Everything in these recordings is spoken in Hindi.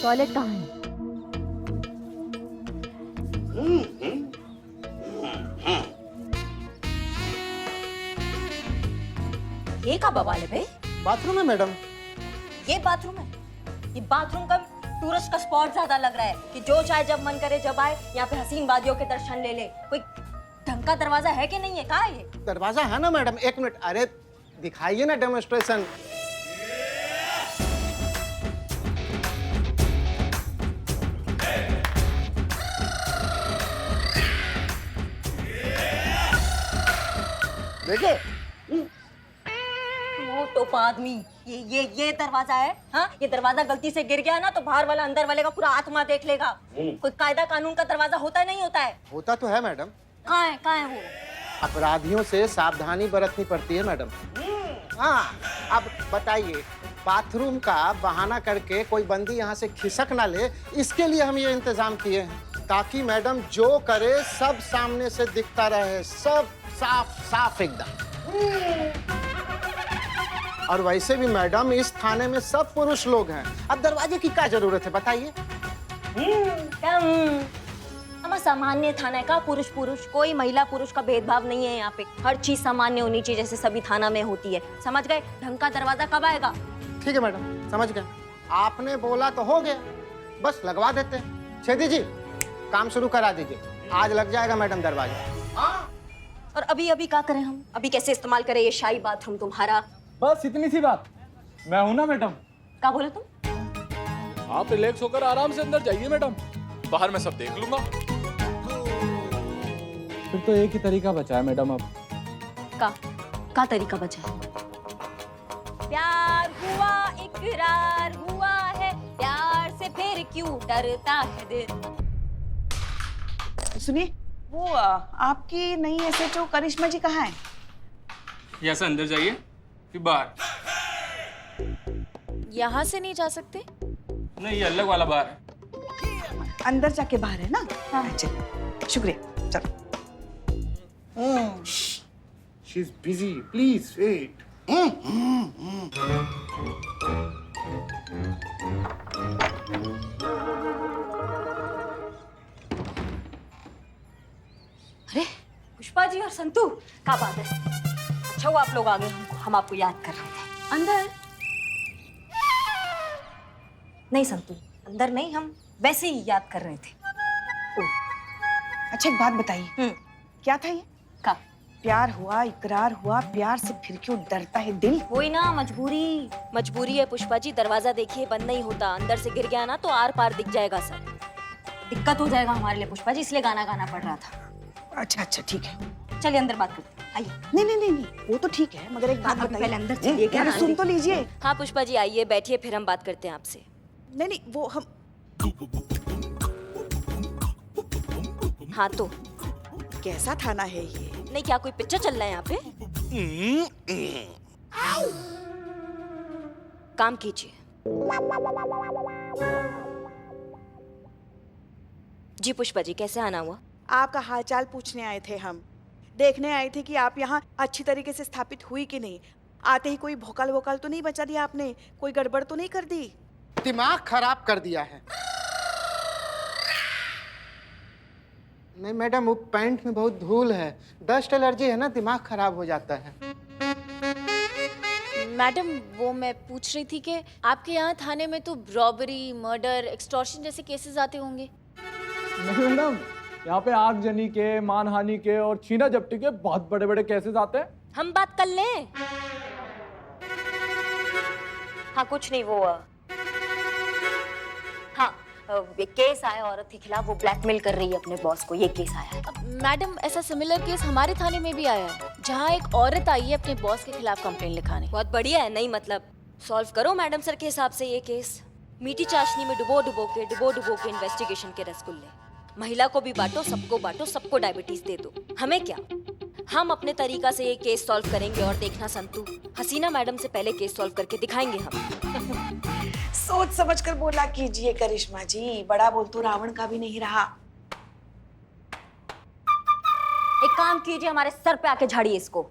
टॉयलेट कहाँ है? ये का बवाल है भाई? बाथरूम है मैडम। ये बाथरूम है? ये बाथरूम का टूरिस्ट का स्पॉट ज्यादा लग रहा है कि जो चाहे जब मन करे जब आए यहाँ पे हसीन वादियों के दर्शन ले ले। कोई ढंग का दरवाजा है कि नहीं है? कहाँ है ये? दरवाजा है ना मैडम, एक मिनट, अरे दिखाइए ना डेमोन्स्ट्रेशन। देखिए वो टोपा आदमी, ये दरवाजा है? हाँ, ये दरवाजा गलती से गिर गया ना तो बाहर वाला अंदर वाले का पूरा आत्मा देख लेगा। कोई कायदा कानून का दरवाजा होता है नहीं होता है? होता तो है मैडम। कहाँ है वो? अपराधियों से सावधानी बरतनी पड़ती है मैडम। हाँ, अब बताइए, बाथरूम का बहाना करके कोई बंदी यहाँ से खिसक ना ले, इसके लिए हम ये इंतजाम किए हैं ताकि मैडम जो करे सब सामने से दिखता रहे, सब साफ साफ एकदम। और वैसे भी मैडम इस थाने में सब पुरुष लोग हैं, अब दरवाजे की क्या जरूरत है बताइए? हमारा सामान्य थाना का पुरुष पुरुष, कोई महिला पुरुष का भेदभाव नहीं है यहाँ पे। हर चीज सामान्य होनी चाहिए जैसे सभी थाना में होती है। समझ गए? ढंग का दरवाजा कब आएगा? ठीक है मैडम, समझ गए। आपने बोला तो हो गया, बस लगवा देते हैं। छेदी जी, काम शुरू करा दीजिए, आज लग जाएगा मैडम दरवाजा। और अभी क्या करें हम? अभी कैसे इस्तेमाल करें ये शाही बाथरूम तुम्हारा? बस इतनी सी बात, मैं हूं ना मैडम। क्या बोले तुम? आप रिलैक्स होकर आराम से अंदर जाइए मैडम, बाहर मैं सब देख लूंगा। फिर तो एक ही तरीका बचा है मैडम अब। का तरीका बचा है? प्यार हुआ इकरार हुआ है, प्यार से फिर क्यों डरता है दिल। सुनिए, वो आपकी नई एसएचओ करिश्मा जी कहाँ है? यहाँ से अंदर जाइए फिर बाहर। यहाँ से नहीं जा सकते? नहीं, ये अलग वाला बार है। अंदर जाके बाहर है ना? हाँ चलिए, शुक्रिया, चलो। She's busy, please wait. अरे पुष्पा जी और संतू, क्या बात है? अच्छा हुआ आप लोग आ गए, हम आपको याद कर रहे थे। अंदर नहीं संतू, अंदर नहीं, हम वैसे ही याद कर रहे थे। अच्छा एक बात बताइए, क्या था ये? का प्यार हुआ इकरार हुआ, प्यार से फिर क्यों डरता है दिल? वही ना, मजबूरी है पुष्पा जी। दरवाजा देखिए बंद नहीं होता, अंदर से गिर गया ना तो आर पार दिख जाएगा सब। दिक्कत हो जाएगा हमारे लिए पुष्पा जी, इसलिए गाना गाना पड़ रहा था। अच्छा ठीक है, चलिए अंदर बात करते हैं, आइए। नहीं, वो तो ठीक है, मगर एक बात अभी बताइए। पहले अंदर चलिए, क्या अरे ना सुन तो लीजिए। हाँ पुष्पा जी आइए, बैठिए, फिर हम बात करते हैं आपसे। नहीं, वो हम। हाँ तो कैसा थाना है ये? नहीं, क्या कोई पिक्चर चल रहा है यहाँ पे? काम कीजिए। जी पुष्पा जी, कैसे आना हुआ? आपका हालचाल पूछने आए थे हम, देखने आए थे कि आप यहाँ अच्छी तरीके से स्थापित हुई कि नहीं। आते ही कोई भोकाल वोकाल तो नहीं बचा दिया आपने? कोई गड़बड़ तो नहीं कर दी? दिमाग खराब कर दिया है। नहीं मैडम, वो पैंट में बहुत धूल है, डस्ट एलर्जी है ना, दिमाग खराब हो जाता है। मैडम, वो मैं पूछ रही थी कि आपके यहाँ थाने में तो रॉबरी, मर्डर, एक्सटॉर्शन जैसे केसेस आते होंगे। नहीं मैडम, यहाँ पे आगजनी के, मानहानि के और छीना झपटी के बहुत बड़े बड़े केसेस आते हैं। हम बात कर लें? हाँ कुछ नहीं, वो हाँ एक केस आया औरत के खिलाफ, वो ब्लैकमेल कर रही है अपने बॉस को, ये केस आया है। मैडम, ऐसा सिमिलर केस हमारे थाने में भी आया है, जहाँ एक औरत आई है अपने बॉस के खिलाफ कंप्लेन लिखाने। बहुत बढ़िया है, नहीं मतलब सॉल्व करो मैडम सर के हिसाब से ये केस। मीठी चाशनी में डुबो डुबो के इन्वेस्टिगेशन के रसगुल्ले। महिला को भी बांटो, सबको डायबिटीज दे दो। हमें क्या, हम अपने तरीका से ये केस सॉल्व करेंगे और देखना संतू, हसीना मैडम से पहले केस सॉल्व करके दिखाएंगे हम। सोच समझ कर बोला कीजिए करिश्मा जी, बड़ा बोल तो रावण का भी नहीं रहा। एक काम कीजिए, हमारे सर पे आके झाड़िए इसको।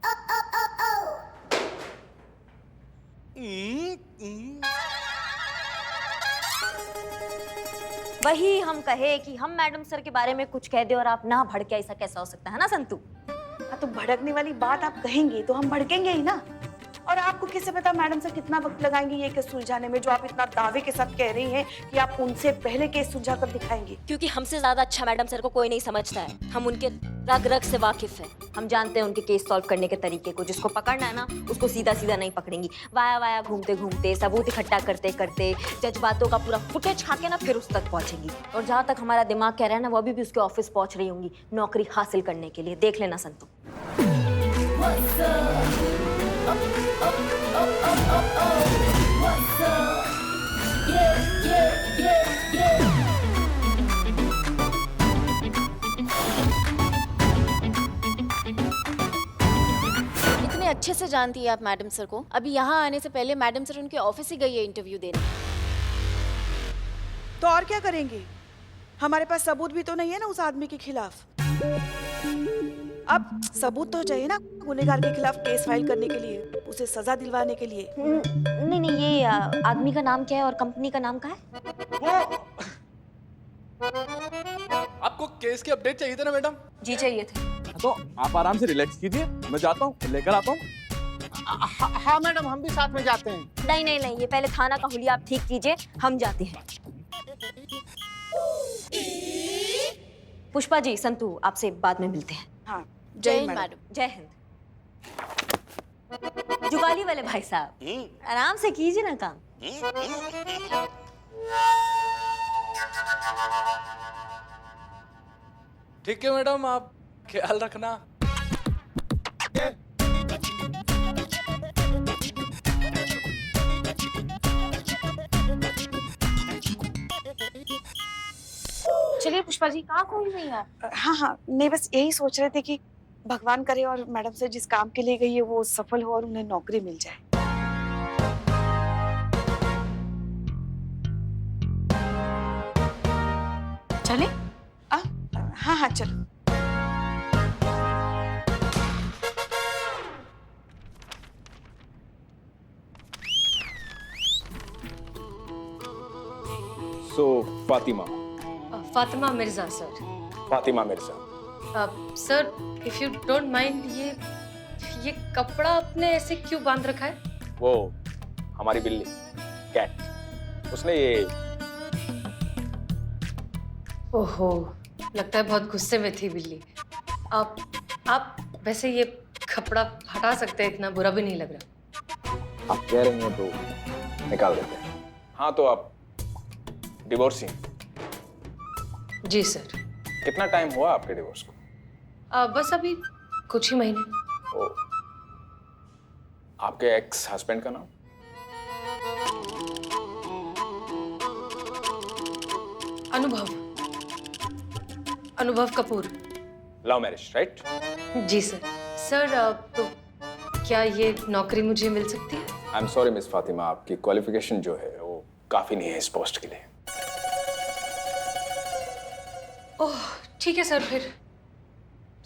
वही हम कहे कि हम मैडम सर के बारे में कुछ कह दे और आप ना भड़के, ऐसा कैसा हो सकता है ना संतू? हाँ, तो भड़कने वाली बात आप कहेंगे तो हम भड़केंगे ही ना। और आपको कैसे पता मैडम सर कितना वक्त लगाएंगे ये केस सुलझाने में, जो आप इतना दावे के साथ कह रही हैं कि आप उनसे पहले केस सुलझा कर दिखाएंगे? क्योंकि हमसे ज्यादा अच्छा मैडम सर को कोई नहीं समझता है। हम उनके रग रग से वाकिफ हैं। हम जानते हैं उनके केस सॉल्व करने के तरीके को। जिसको पकड़ना है ना, उसको सीधा सीधा नहीं पकड़ेंगी। वाया वाया घूमते घूमते, सबूत इकट्ठा करते करते, जज्बातों का पूरा फुटेज खा के ना फिर उस तक पहुंचेंगी। और जहाँ तक हमारा दिमाग कह रहा है ना, वो अभी भी उसके ऑफिस पहुंच रही होंगी नौकरी हासिल करने के लिए। देख लेना संतू। इतने अच्छे से जानती है आप मैडम सर को। अभी यहाँ आने से पहले मैडम सर उनके ऑफिस ही गई है इंटरव्यू देने। तो और क्या करेंगे? हमारे पास सबूत भी तो नहीं है ना उस आदमी के खिलाफ। अब सबूत तो चाहिए ना गुनहगार के खिलाफ केस फाइल करने के लिए, उसे सजा दिलवाने के लिए। नहीं नहीं, ये आदमी का नाम क्या है और कंपनी का नाम क्या है? आपको केस की अपडेट चाहिए था ना मैडम? जी चाहिए थे। तो आप आराम से रिलैक्स कीजिए, मैं जाता हूँ, लेकर आता हूँ। हाँ मैडम, हम भी साथ में जाते हैं। नहीं नहीं नहीं, ये पहले थाना का हुलिया आप ठीक कीजिए, हम जाते हैं। पुष्पा जी, संतू आपसे बाद में मिलते हैं। हाँ, जय हिंद मैडम। जय हिंद। जुगाली वाले भाई साहब, आराम से कीजिए ना काम। ठीक है मैडम, आप ख्याल रखना। चलिए पुष्पा जी, कहाँ खोल रही हैं आप? हाँ हाँ, नहीं बस यही सोच रहे थे कि भगवान करे और मैडम से जिस काम के लिए गई है वो सफल हो और उन्हें नौकरी मिल जाए। चले? हाँ हाँ चलो। So Fatima Fatima Mirza sir. Fatima Mirza, sir if you don't mind, ये कपड़ा आपने ऐसे क्यों बांध रखा है? वो हमारी बिल्ली कैट, उसने ये ओहो, लगता है बहुत गुस्से में थी बिल्ली। आप वैसे ये कपड़ा हटा सकते हैं, इतना बुरा भी नहीं लग रहा। आप कह रही हैं तो निकाल देते हैं। हाँ तो आप डिवोर्सी हैं? जी सर। कितना टाइम हुआ आपके डिवोर्स को? बस अभी कुछ ही महीने। ओ, आपके एक्स हस्बैंड का नाम? Anubhav Kapoor. Love marriage right? जी सर। सर तो क्या ये नौकरी मुझे मिल सकती है? I am sorry miss Fatima, आपकी क्वालिफिकेशन जो है वो काफी नहीं है इस पोस्ट के लिए। ओह ठीक है सर, फिर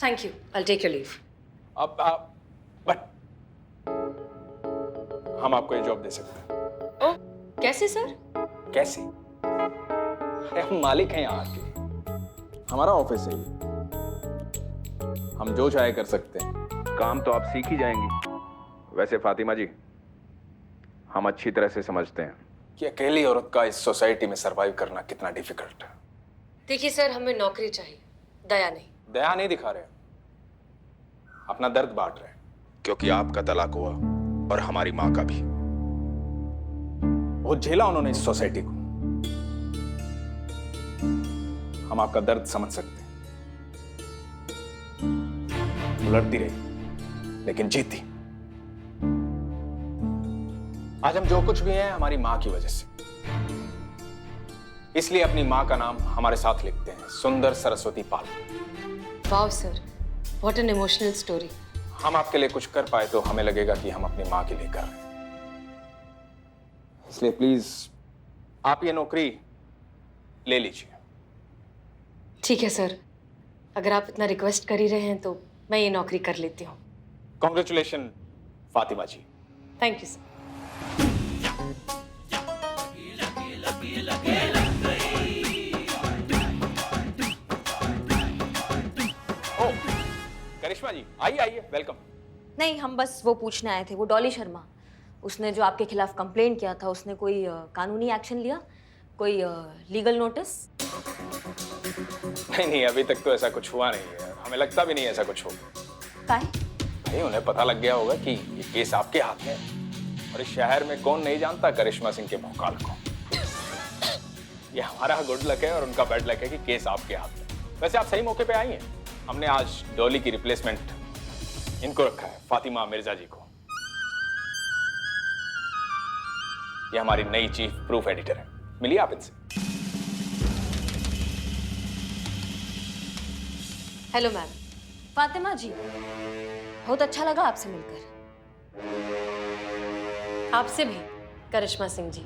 thank you, I take your leave. अब बट हम आपको ये जॉब दे सकते हैं। ओह कैसे सर? कैसे? अरे हम मालिक हैं यहाँ के, हमारा ऑफिस है ये, हम जो चाहे कर सकते हैं। काम तो आप सीख ही जाएंगी। वैसे फातिमा जी, हम अच्छी तरह से समझते हैं कि अकेली औरत का इस सोसाइटी में सरवाइव करना कितना डिफिकल्ट है। देखिए सर, हमें नौकरी चाहिए, दया नहीं। दया नहीं दिखा रहे, अपना दर्द बांट रहे हैं। क्योंकि आपका तलाक हुआ और हमारी माँ का भी। बहुत झेला उन्होंने इस सोसाइटी को। हम आपका दर्द समझ सकते हैं। वो लड़ती रही लेकिन जीती। आज हम जो कुछ भी हैं हमारी माँ की वजह से, इसलिए अपनी माँ का नाम हमारे साथ लिखते हैं, सुंदर Saraswati Pal. Wow sir, what an emotional story. हम आपके लिए कुछ कर पाए तो हमें लगेगा कि हम अपनी माँ के लिए कर रहे हैं। इसलिए प्लीज आप ये नौकरी ले लीजिए। ठीक है सर, अगर आप इतना रिक्वेस्ट कर ही रहे हैं तो मैं ये नौकरी कर लेती हूँ। Congratulation Fatima ji. Thank you sir. जी, आइए आइए, वेलकम। नहीं, हम बस वो पूछने आए थे, वो डॉली शर्मा, उसने जो आपके खिलाफ कंप्लेंट किया था, उसने कोई कानूनी एक्शन लिया, कोई लीगल नोटिस? नहीं, अभी तक तो ऐसा कुछ हुआ नहीं है, हमें लगता भी नहीं ऐसा कुछ होगा। काहे? भाई उन्हें पता लग गया होगा कि ये केस आपके हाथ में है, और इस शहर में कौन नहीं जानता करिश्मा सिंह के भौकाल को। ये हमारा गुड लक है और उनका बैड लक है कि केस आपके हाथ में। वैसे आप सही मौके पे आई हैं। हमने आज डॉली की रिप्लेसमेंट इनको रखा है, फातिमा मिर्जा जी को। ये हमारी नई चीफ प्रूफ एडिटर है, मिलिए आप इनसे। Hello ma'am. फातिमा जी, बहुत अच्छा लगा आपसे मिलकर। आपसे भी करिश्मा सिंह जी।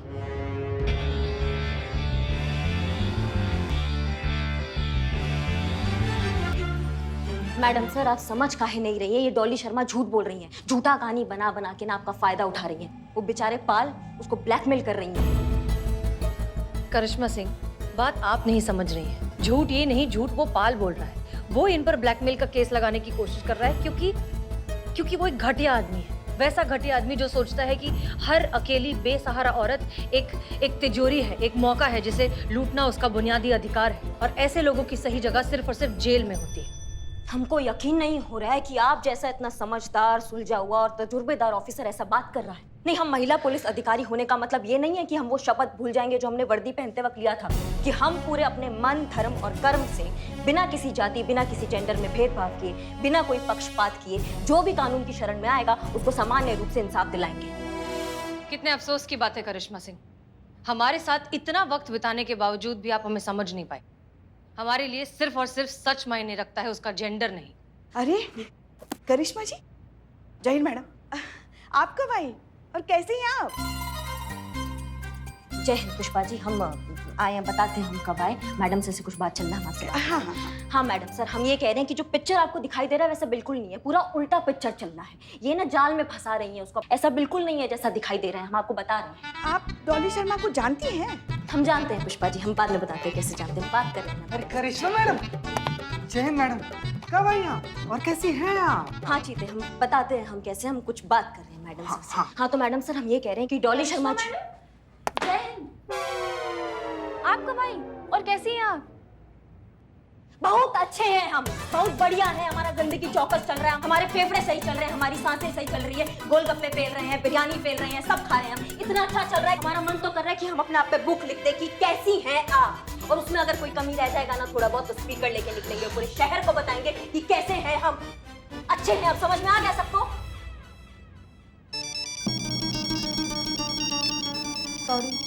मैडम सर, आप समझ काहे नहीं रही है, ये डॉली शर्मा झूठ बोल रही हैं, झूठा कहानी बना बना के ना आपका फायदा उठा रही हैं। वो बेचारे पाल उसको ब्लैकमेल कर रही हैं। करिश्मा सिंह, बात आप नहीं समझ रही हैं। झूठ ये नहीं, झूठ वो पाल बोल रहा है। वो इन पर ब्लैकमेल का केस लगाने की कोशिश कर रहा है क्योंकि वो एक घटिया आदमी है। वैसा घटिया आदमी जो सोचता है कि हर अकेली बेसहारा औरत एक तिजोरी है, एक मौका है जिसे लूटना उसका बुनियादी अधिकार है, और ऐसे लोगों की सही जगह सिर्फ और सिर्फ जेल में होती है। हमको यकीन नहीं हो रहा है कि आप जैसा इतना समझदार, सुलझा हुआ और तजुर्बेदार ऑफिसर ऐसा बात कर रहा है। नहीं, हम महिला पुलिस अधिकारी होने का मतलब ये नहीं है कि हम वो शपथ भूल जाएंगे जो हमने वर्दी पहनते वक्त लिया था, कि हम पूरे अपने मन, धर्म और कर्म से बिना किसी जाति, बिना किसी जेंडर में भेदभाव किए, बिना कोई पक्षपात किए, जो भी कानून की शरण में आएगा उसको सामान्य रूप से इंसाफ दिलाएंगे। कितने अफसोस की बात है करिश्मा सिंह, हमारे साथ इतना वक्त बिताने के बावजूद भी आप हमें समझ नहीं पाए। हमारे लिए सिर्फ और सिर्फ सच मायने रखता है, उसका जेंडर नहीं। अरे करिश्मा जी, जय हिंद मैडम। आप कब आई और कैसे हैं आप? जय हिंद पुष्पा जी, हम आए हैं, बताते हैं हम कब आए। मैडम से कुछ बात चल रहा है हमसे। हाँ मैडम सर, हम ये कह रहे हैं कि जो पिक्चर आपको दिखाई दे रहा है वैसा बिल्कुल नहीं है, पूरा उल्टा पिक्चर चल रहा है। ये ना जाल में फंसा रही है उसको, ऐसा बिल्कुल नहीं है जैसा दिखाई दे रहा है, हम आपको बता रहे हैं। आप डॉली शर्मा को जानती हैं? हम जानते हैं पुष्पा जी, हम बाद में बताते हैं कैसे जानते हैं, बात कर रहे हैं। अरे करिश्मा मैडम, जय हिंद मैडम, कब आई आप और कैसी हैं आप? हाँ चीते, हम बताते हैं हम कैसे, हम कुछ बात कर रहे हैं मैडम सर से। हाँ तो मैडम सर, हम ये कह रहे हैं कि डॉली शर्मा जी। जय हिंद। आप कब आई और कैसी हैं आप? बहुत अच्छे हैं हम, बहुत बढ़िया है, हमारा जिंदगी चौकस चल रहा है, हमारे फेफड़े सही चल रहे हैं, हमारी सांसें सही चल रही है, गोलगप्पे फेल रहे हैं, बिरयानी फेल रहे हैं, सब खा रहे हैं हम, इतना अच्छा चल रहा है। हमारा मन तो कर रहा है कि हम अपने आप पे बुक लिख दे कि कैसी हैं आप, और उसमें अगर कोई कमी रह जाएगा ना थोड़ा बहुत, तो स्पीकर लेके निकलेंगे, पूरे शहर को बताएंगे कि कैसे हैं हम, अच्छे हैं। अब समझ में आ गया सबको? सॉरी।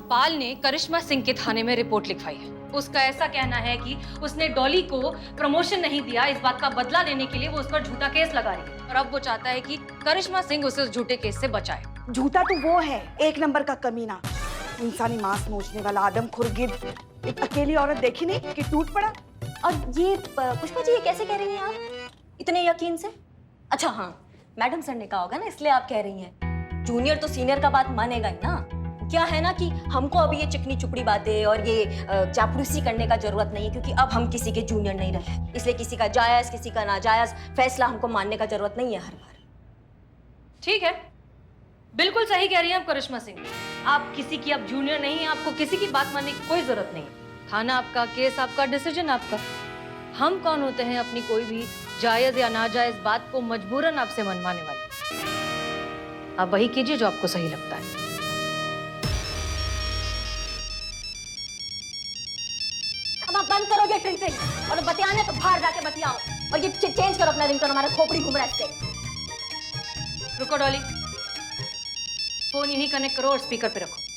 पाल ने करिश्मा सिंह के थाने में रिपोर्ट लिखवाई है। उसका ऐसा कहना है कि उसने डॉली को प्रमोशन नहीं दिया, इस बात का बदला लेने के लिए वो उस पर झूठा केस लगा रही है, और अब वो चाहता है कि करिश्मा सिंह उसे उस झूठे केस से बचाए। झूठा तो वो है, एक नंबर का कमीना, इंसानी मांस नोचने वाला आदमखोर गिद्ध। एक अकेली औरत देखी नहीं कि टूट पड़ा। और ये पुष्पा जी, ये कैसे कह रही हैं आप इतने यकीन से? अच्छा हाँ, मैडम सर ने कहा होगा ना, इसलिए आप कह रही हैं। जूनियर तो सीनियर का बात मानेगा ही ना। क्या है ना कि हमको अभी ये चिकनी चुपड़ी बातें और ये चापलूसी करने का जरूरत नहीं है, क्योंकि अब हम किसी के जूनियर नहीं रहे, इसलिए किसी का जायज किसी का नाजायज फैसला हमको मानने का जरूरत नहीं है हर बार। ठीक है, बिल्कुल सही कह रही हैं आप करिश्मा सिंह, आप किसी की अब जूनियर नहीं है, आपको किसी की बात मानने की कोई जरूरत नहीं। थाना आपका, केस आपका, डिसीजन आपका। हम कौन होते हैं अपनी कोई भी जायज या नाजायज बात को मजबूरन आपसे मनवाने वाले। आप वही कीजिए जो आपको सही लगता है। अब आप बंद करो ये टिंटिंग, और बतियाने तो बाहर जाके बतियाओ, और ये चेंज करो अपना रिंगटोन, हमारा खोपड़ी घूम रहा है इससे। रुको डॉली, फोन यहीं कनेक्ट करो और स्पीकर पे रखो।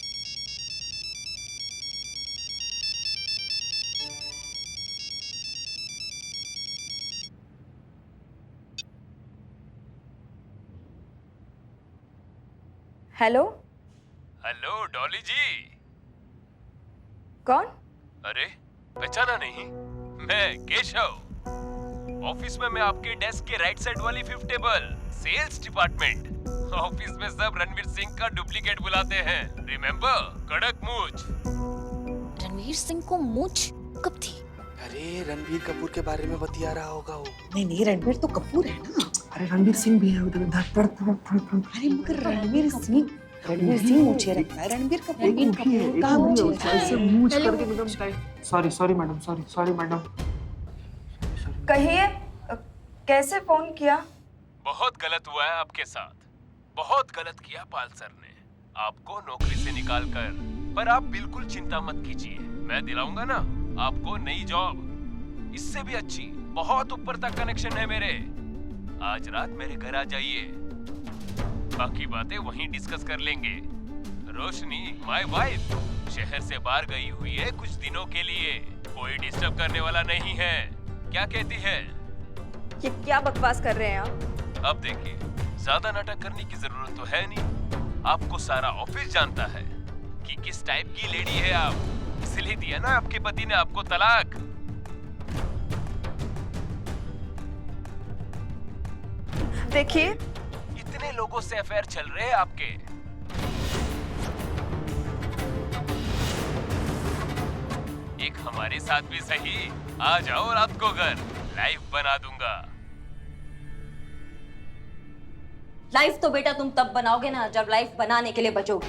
हेलो हेलो डॉली जी। कौन? अरे पहचाना नहीं? मैं केशव। ऑफिस में मैं आपके डेस्क के राइट साइड वाली 5th table, sales department. Office में सब रणवीर सिंह का डुप्लीकेट बुलाते हैं, रिमेम्बर? कड़क मूंछ। रणवीर सिंह को मूंछ कब थी? अरे रणबीर कपूर के बारे में बतिया रहा होगा वो। नहीं नहीं, रणबीर तो कपूर है ना। अरे रणवीर सिंह भी है उधर उधर धड़ धड़ धड़ धड़। अरे मगर रणबीर सिंह ऊंचे रखता है, रणबीर कपूर कहाँ ऊंचे रखता है? ऐसे मूंछ करके एकदम sorry sorry madam, sorry sorry madam. कहिए, कैसे फोन किया? बहुत गलत हुआ है आपके साथ, बहुत गलत किया पाल सर ने आपको नौकरी से निकाल कर। पर आप बिल्कुल चिंता मत कीजिए, मैं दिलाऊंगा ना आपको नई जॉब, इससे भी अच्छी, बहुत ऊपर तक कनेक्शन है मेरे। आज रात मेरे घर आ जाइए, बाकी बातें वहीं डिस्कस कर लेंगे। रोशनी माय वाइफ शहर से बाहर गई हुई है कुछ दिनों के लिए, कोई डिस्टर्ब करने वाला नहीं है। क्या कहती है? ये क्या बकवास कर रहे हैं आप? अब देखिए, ज्यादा नाटक करने की जरूरत तो है नहीं, आपको सारा ऑफिस जानता है कि किस टाइप की लेडी है आप, इसलिए दिया ना आपके पति ने आपको तलाक। देखिए, इतने लोगों से अफेयर चल रहे हैं आपके। एक हमारे साथ भी सही, आ जाओ रात को घर, लाइफ बना दूंगा। लाइफ तो बेटा तुम तब बनाओगे ना जब लाइफ बनाने के लिए बचोगे।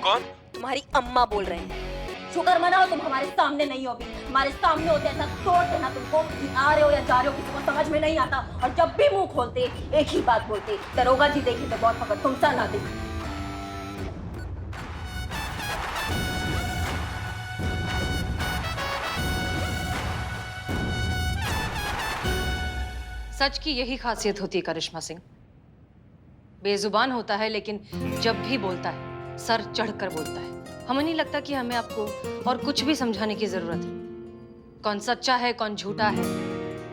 कौन? तुम्हारी अम्मा बोल रहे हैं। शुक्र मनाओ तुम हमारे सामने नहीं हो, भी हमारे सामने होते ऐसा तोड़ देना तुमको कि आ रहे हो या जा रहे हो किसी को समझ में नहीं आता, और जब भी मुंह खोलते एक ही बात बोलते, दरोगा जी देखी तो बहुत फकड़, तुम सा ना देखी। सच की यही खासियत होती है करिश्मा सिंह, बेजुबान होता है लेकिन जब भी बोलता है सर चढ़कर बोलता है। हमें नहीं लगता कि हमें आपको और कुछ भी समझाने की जरूरत है। कौन सच्चा है, कौन झूठा है,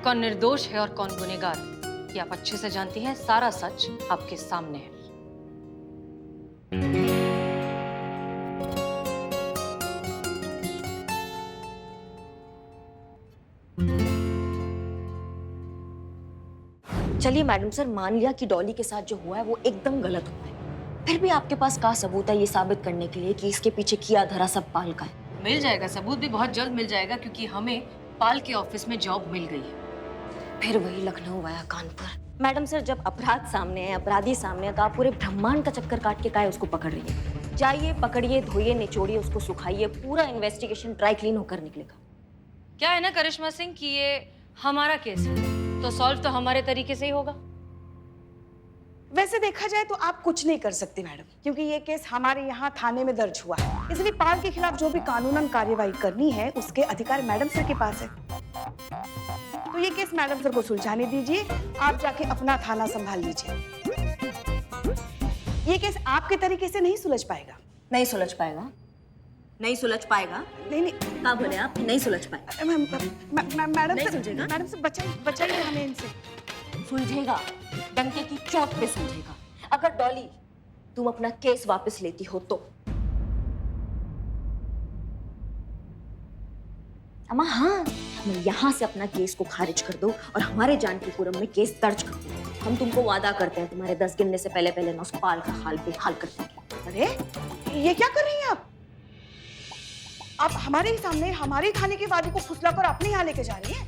कौन निर्दोष है और कौन गुनहगार है, ये आप अच्छे से जानती हैं। सारा सच आपके सामने है। चलिए मैडम सर, मान लिया कि डॉली के साथ जो हुआ है वो एकदम गलत हुआ है, फिर भी आपके पास क्या सबूत है ये साबित करने के लिए कि इसके पीछे किया धरा सब पाल का है? मिल जाएगा, सबूत भी बहुत जल्द मिल जाएगा, क्योंकि हमें पाल के ऑफिस में जॉब मिल गई है। फिर वही लखनऊ आया कानपुर। मैडम सर, जब अपराध सामने है, अपराधी सामने है, तो आप पूरे ब्रह्मांड का चक्कर काट के काहे उसको पकड़ रही है? जाइए, पकड़िए, धोइए, निचोड़िए, उसको सुखाइए, पूरा इन्वेस्टिगेशन ड्राई क्लीन होकर निकलेगा। क्या है ना करिश्मा सिंह कि ये हमारा केस है, तो सॉल्व तो हमारे तरीके से ही होगा। वैसे देखा जाए तो आप कुछ नहीं कर सकती मैडम, क्योंकि ये केस हमारे यहाँ थाने में दर्ज हुआ है, इसलिए पाल के खिलाफ जो भी कानूनन कार्यवाही करनी है उसके अधिकार मैडम सर के पास है। तो ये केस मैडम सर को सुलझाने दीजिए, आप जाके अपना थाना संभाल लीजिए। ये केस आपके तरीके से नहीं सुलझ पाएगा। नहीं सुलझ पाएगा, नहीं सुलझ पाएगा। नहीं नहीं, क्या बोले आप? नहीं सुलझ पाएगा। मैडम सर बचाइए हमें इनसे। सुलझेगा, डंके की चोट पे सुलझेगा। अगर डॉली तुम अपना केस वापस लेती हो तो। अम्मा हाँ, मैं यहाँ से अपना केस को खारिज कर दो और हमारे जानकीपुरम में केस दर्ज कर दो। हम तुमको वादा करते हैं तुम्हारे 10 गिनने से पहले पहले ना उस पाल का हाल बेहाल कर देंगे। अरे ये क्या कर रही हैं आप हमारे ही सामने हमारे थाने के वादे को फुसलाकर अपने यहाँ लेके जा रही हैं।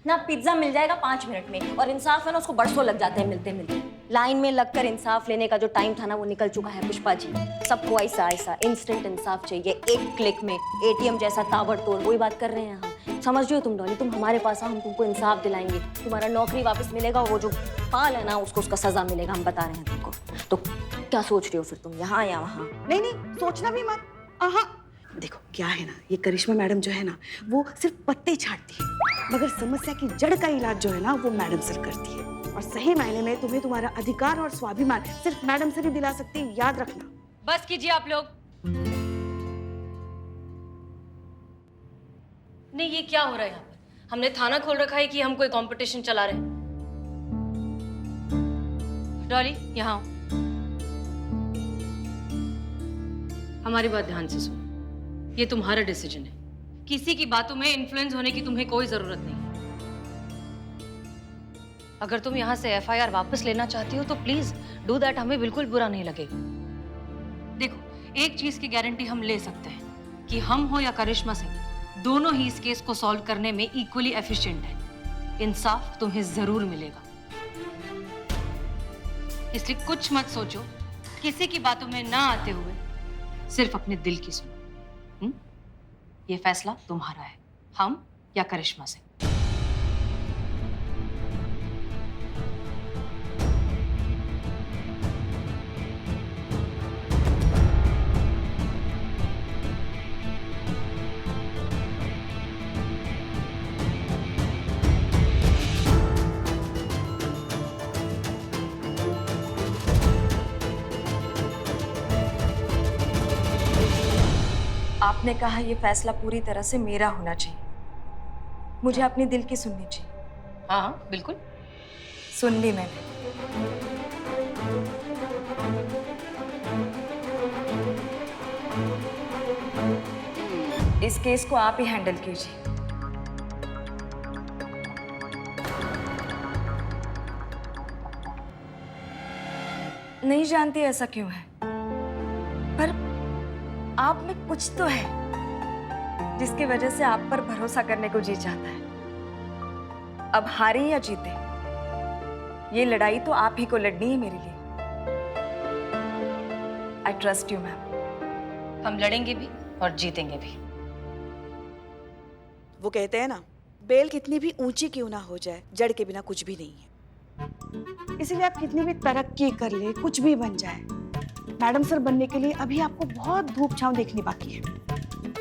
ना पिज्जा मिल जाएगा 5 मिनट में, और इंसाफ है ना उसको बरसों लग जाते हैं मिलते मिलते। लाइन में लगकर इंसाफ लेने का जो टाइम था ना वो निकल चुका है पुष्पा जी। सबको ऐसा ऐसा इंस्टेंट इंसाफ चाहिए, एक क्लिक में, एटीएम जैसा ताबड़तोड़। वही बात कर रहे हैं हम। समझ रही हो तुम डॉली, तुम हमारे पास आओ, हम तुमको इंसाफ दिलाएंगे, तुम्हारा नौकरी वापस मिलेगा, वो जो पाल है ना उसको उसका सजा मिलेगा, हम बता रहे हैं तुमको। तो क्या सोच रही हो फिर तुम, यहाँ या वहाँ? नहीं नहीं, सोचना भी मत। देखो क्या है ना, ये करिश्मा मैडम जो है ना वो सिर्फ पत्ते छांटती है, मगर समस्या की जड़ का इलाज जो है ना वो मैडम सर करती है। और सही मायने में तुम्हें तुम्हारा अधिकार और स्वाभिमान सिर्फ मैडम सर ही दिला सकती है, याद रखना। बस कीजिए आप लोग। नहीं, ये क्या हो रहा है यहाँ पर? हमने थाना खोल रखा है कि हम कोई कंपटीशन चला रहे हैं? डॉली यहाँ आओ, हमारी बात ध्यान से सुनो। ये तुम्हारा डिसीजन है, किसी की बातों में इन्फ्लुएंस होने की तुम्हें कोई जरूरत नहीं है। अगर तुम यहाँ से एफआईआर वापस लेना चाहती हो तो प्लीज डू दैट, हमें बिल्कुल बुरा नहीं लगेगा। देखो, एक चीज की गारंटी हम ले सकते हैं कि हम हो या करिश्मा सिंह, दोनों ही इस केस को सॉल्व करने में इक्वली एफिशिएंट है। इंसाफ तुम्हें जरूर मिलेगा। इसलिए कुछ मत सोचो, किसी की बातों में ना आते हुए सिर्फ अपने दिल की सुनो। ये फैसला तुम्हारा है, हम या करिश्मा से। आपने कहा ये फैसला पूरी तरह से मेरा होना चाहिए, मुझे अपने दिल की सुननी चाहिए। हाँ हाँ बिल्कुल। सुन ली मैंने। इस केस को आप ही हैंडल कीजिए। नहीं जानती ऐसा क्यों है, पर आप में कुछ तो है जिसकी वजह से आप पर भरोसा करने को जी चाहता है। अब हारे या जीते, ये लड़ाई तो आप ही को लड़नी है मेरे लिए। I trust you ma'am. हम लड़ेंगे भी और जीतेंगे भी। वो कहते हैं ना, बेल कितनी भी ऊंची क्यों ना हो जाए, जड़ के बिना कुछ भी नहीं है। इसीलिए आप कितनी भी तरक्की कर ले, कुछ भी बन जाए, मैडम सर बनने के लिए अभी आपको बहुत धूप छांव देखनी बाकी है।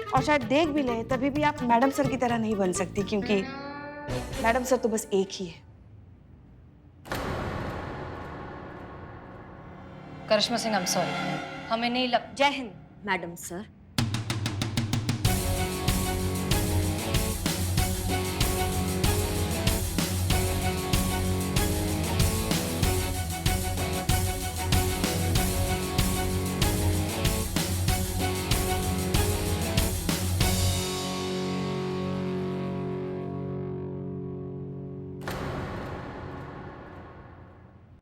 और शायद देख भी ले तभी भी आप मैडम सर की तरह नहीं बन सकती, क्योंकि मैडम सर तो बस एक ही है। करिश्मा सिंह, I'm sorry, हमें नहीं लग। जय हिंद मैडम सर।